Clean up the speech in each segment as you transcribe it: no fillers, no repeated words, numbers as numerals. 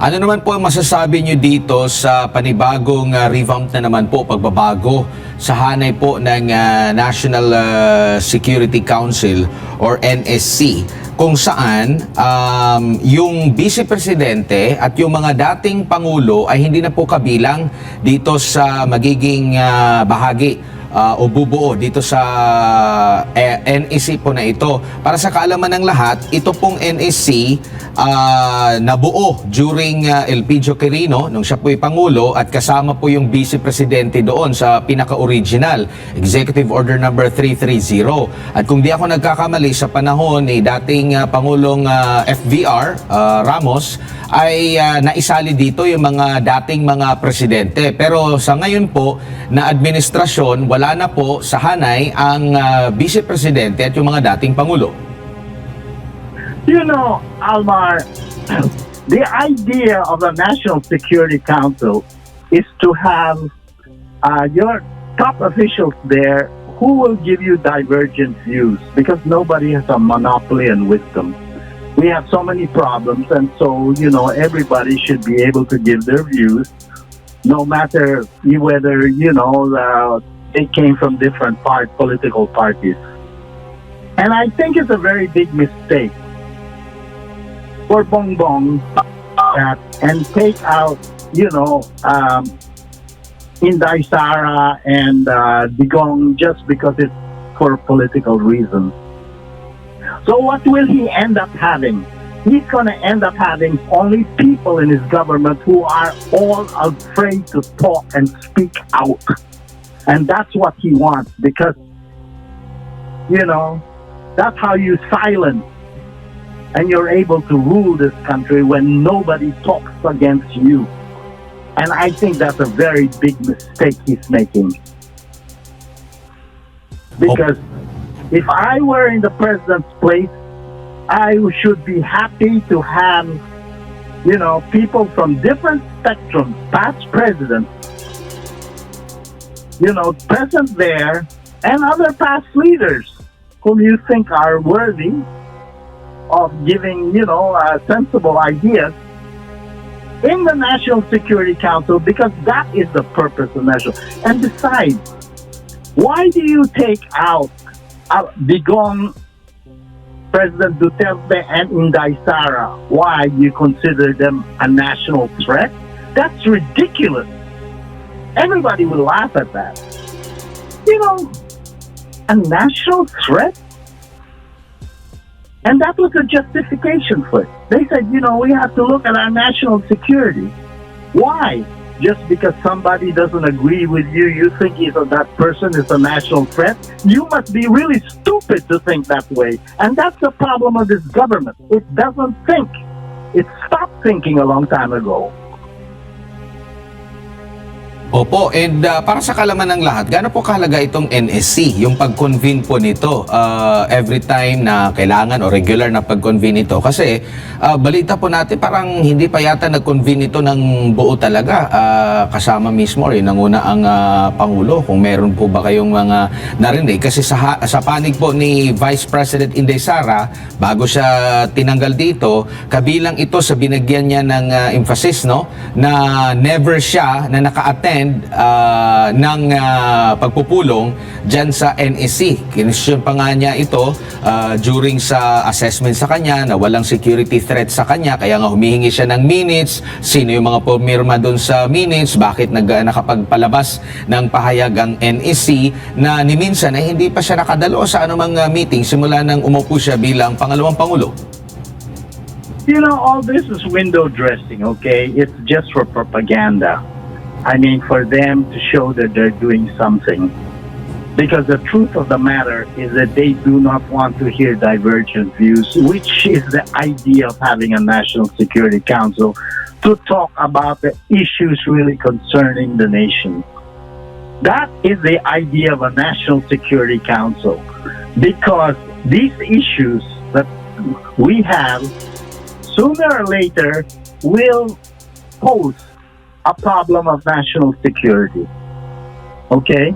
Ano naman po ang masasabi nyo dito sa panibagong revamp na naman po, pagbabago sa hanay po ng National Security Council or NSC, kung saan yung Vice Presidente at yung mga dating Pangulo ay hindi na po kabilang dito sa magiging bahagi o bubuo dito sa NSC po na ito. Para sa kaalaman ng lahat, ito pong NSC nabuo during LPG Quirino nung siya po'y Pangulo at kasama po yung Vice Presidente doon sa pinaka-original Executive Order number 330. At kung di ako nagkakamali, sa panahon ni dating Pangulong FVR Ramos ay naisali dito yung mga dating mga presidente. Pero sa ngayon po na administrasyon, wala na po sa hanay ang Vice Presidente at yung mga dating Pangulo. You know, Almar, the idea of the National Security Council is to have your top officials there who will give you divergent views because nobody has a monopoly on wisdom. We have so many problems, and so, you know, everybody should be able to give their views, no matter whether, you know, they came from different political parties. And I think it's a very big mistake for Bongbong and take out, you know, Inday Sara and Digong just because it's for political reasons. So what will he end up having? He's going to end up having only people in his government who are all afraid to talk and speak out. And that's what he wants because, you know, that's how you silence and you're able to rule this country when nobody talks against you. And I think that's a very big mistake he's making. Because if I were in the president's place, I should be happy to have, you know, people from different spectrums, past presidents, you know, present there, and other past leaders whom you think are worthy of giving, you know, sensible ideas in the National Security Council, because that is the purpose of national. And besides, why do you take out Digong, President Duterte, and Inday Sara? Why do you consider them a national threat? That's ridiculous. Everybody will laugh at that. You know, a national threat? And that was a justification for it. They said, you know, we have to look at our national security. Why? Just because somebody doesn't agree with you, you think that person is a national threat? You must be really stupid to think that way. And that's the problem of this government. It doesn't think. It stopped thinking a long time ago. Opo, and para sa kalaman ng lahat, gaano po kahalaga itong NSC, yung pag-convene po nito every time na kailangan o regular na pag-convene ito? Kasi balita po natin parang hindi pa yata nag-convene ito ng buo talaga, kasama mismo rin nanguna ang Pangulo. Kung meron po ba kayong mga narinig? Kasi sa panig po ni Vice President Inday Sara, bago siya tinanggal dito, kabilang ito sa binagyan niya ng emphasis, no, na never siya na naka-attend ng pagpupulong dyan sa NSC. Kinisyon pa nga niya ito during sa assessment sa kanya na walang security threat sa kanya, kaya nga humihingi siya ng minutes, sino yung mga pumirma doon sa minutes, bakit nakapagpalabas ng pahayag ang NSC na ni minsan ay hindi pa siya nakadalo sa anumang meeting simula nang umupo siya bilang pangalawang Pangulo. You know, all this is window dressing, okay? It's just for propaganda. I mean, for them to show that they're doing something. Because the truth of the matter is that they do not want to hear divergent views, which is the idea of having a National Security Council to talk about the issues really concerning the nation. That is the idea of a National Security Council. Because these issues that we have, sooner or later, will pose a problem of national security. Okay?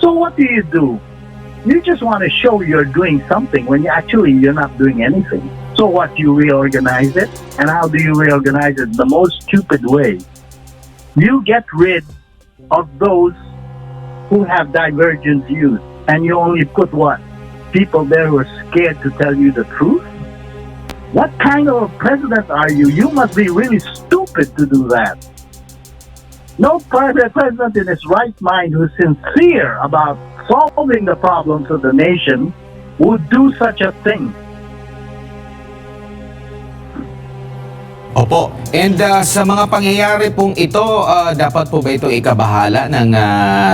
So what do? You just want to show you're doing something when you're not doing anything. So what, you reorganize it? And how do you reorganize it? The most stupid way. You get rid of those who have divergent views, and you only put what? People there who are scared to tell you the truth? What kind of a president are you? You must be really stupid to do that. No private president in his right mind who's sincere about solving the problems of the nation would do such a thing. Opo. And sa mga pangyayari pong ito, dapat po ba ito ikabahala ng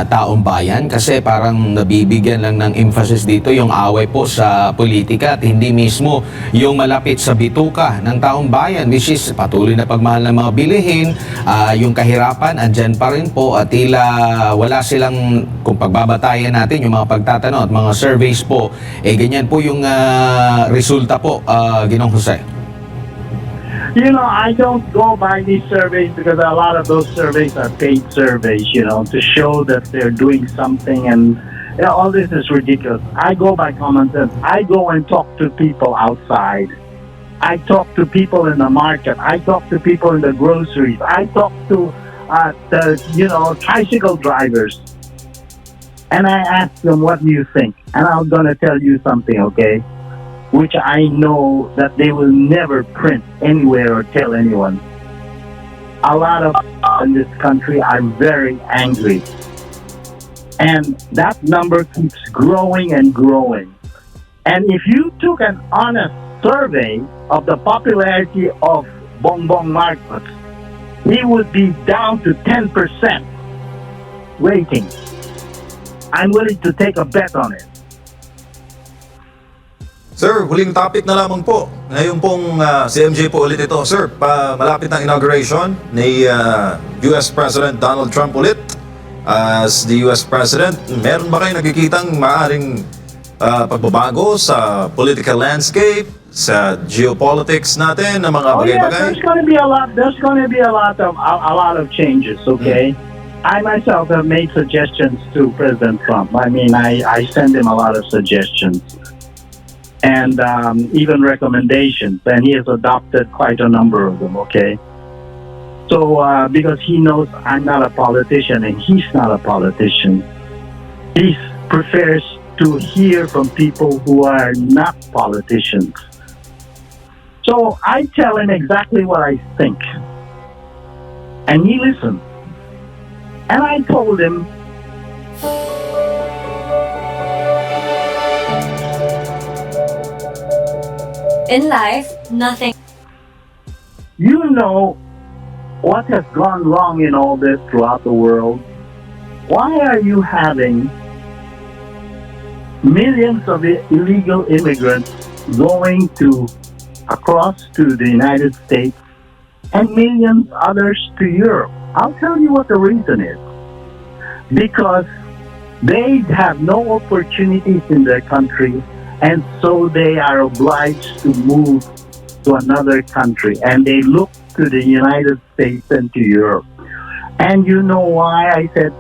taong bayan? Kasi parang nabibigyan lang ng emphasis dito yung away po sa politika at hindi mismo yung malapit sa bituka ng taong bayan, which is patuloy na pagmahal ng mga bilihin, yung kahirapan, andyan pa rin po at tila wala silang, kung pagbabatayan natin yung mga pagtatanong at mga surveys po, ganyan po yung resulta po, Ginoong Jose. You know, I don't go by these surveys because a lot of those surveys are paid surveys, you know, to show that they're doing something, and you know, all this is ridiculous. I go by common sense. I go and talk to people outside. I talk to people in the market. I talk to people in the groceries. I talk to tricycle drivers. And I ask them, what do you think? And I'm going to tell you something, okay? Which I know that they will never print anywhere or tell anyone. A lot of people in this country are very angry. And that number keeps growing and growing. And if you took an honest survey of the popularity of Bongbong Marcos, he would be down to 10% rating. I'm willing to take a bet on it. Sir, huling topic na lamang po. Ngayon pong si MJ po ulit ito. Sir, malapit ng inauguration ni US President Donald Trump ulit as the US President. Meron ba kayo nakikitang maaring pagbabago sa political landscape, sa geopolitics natin, ng mga bagay-bagay? There's going to be a lot. There's going to be a lot of changes. Okay, I myself have made suggestions to President Trump. I mean, I send him a lot of suggestions. And even recommendations, and he has adopted quite a number of them, okay? So, because he knows I'm not a politician and he's not a politician, he prefers to hear from people who are not politicians. So, I tell him exactly what I think. And he listens. And I told him, in life, nothing. you know what has gone wrong in all this throughout the world? Why are you having millions of illegal immigrants going across to the United States and millions others to Europe? I'll tell you what the reason is. Because they have no opportunities in their country, and so they are obliged to move to another country, and they look to the United States and to Europe. And you know why I said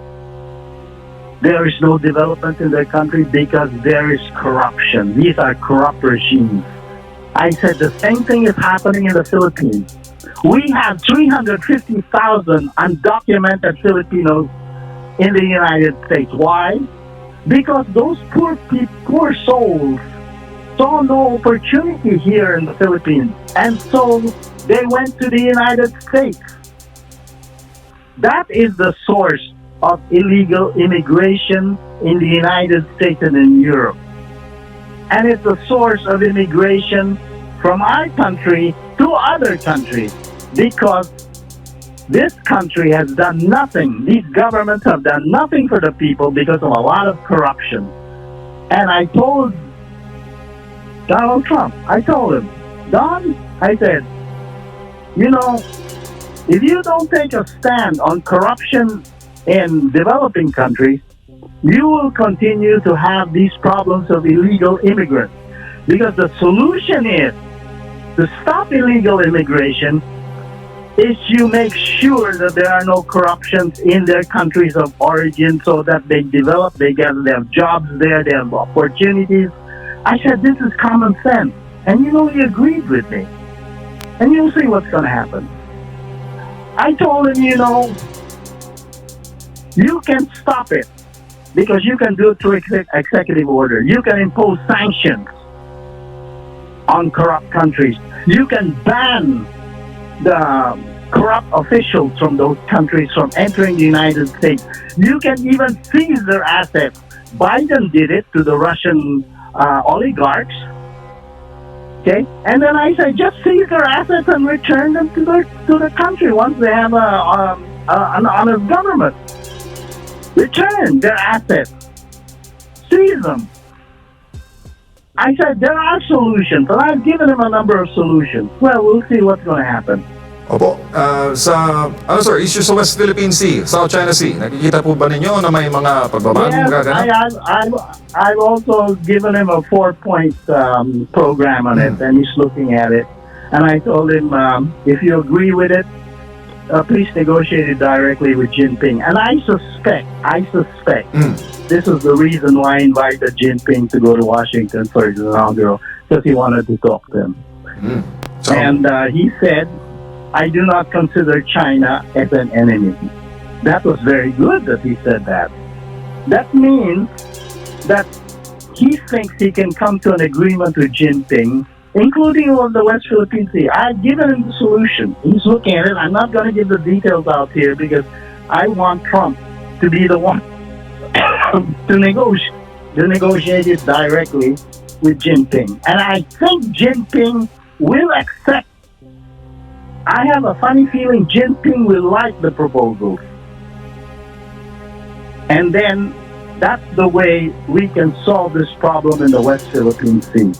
there is no development in their country? Because there is corruption. These are corrupt regimes. I said the same thing is happening in the Philippines. We have 350,000 undocumented Filipinos in the United States. Why? Because those poor souls saw no opportunity here in the Philippines, and so they went to the United States. That is the source of illegal immigration in the United States and in Europe. And it's the source of immigration from our country to other countries, because this country has done nothing. These governments have done nothing for the people because of a lot of corruption. And I told Donald Trump, I told him, Don, I said, you know, if you don't take a stand on corruption in developing countries, you will continue to have these problems of illegal immigrants. Because the solution is to stop illegal immigration is you make sure that there are no corruptions in their countries of origin, so that they develop, they have jobs there, they have opportunities. I said, this is common sense. And he agreed with me. And you'll see what's going to happen. I told him, you can stop it because you can do it through executive order. You can impose sanctions on corrupt countries. You can ban the corrupt officials from those countries from entering the United States. You can even seize their assets. Biden did it to the Russian oligarchs. Okay, and then I said, just seize their assets and return them to the country once they have an honest government. Return their assets. Seize them. I said, there are solutions, and I've given them a number of solutions. Well, we'll see what's going to happen. Opo, sir, issue sa West Philippine Sea, South China Sea, nakikita po ba ninyo na may mga pagbabagong gaganap? I've also given him a 4-point program on it, and he's looking at it. And I told him, if you agree with it, please negotiate it directly with Jinping. And I suspect this is the reason why I invited Jinping to go to Washington for his inaugural, because he wanted to talk to him. So, And he said, I do not consider China as an enemy. That was very good that he said that. That means that he thinks he can come to an agreement with Jinping, including on the West Philippine Sea. I've given him the solution. He's looking at it. I'm not going to give the details out here because I want Trump to be the one to negotiate it directly with Jinping. And I think Jinping will accept. I have a funny feeling Jinping will like the proposals. And then that's the way we can solve this problem in the West Philippine Sea.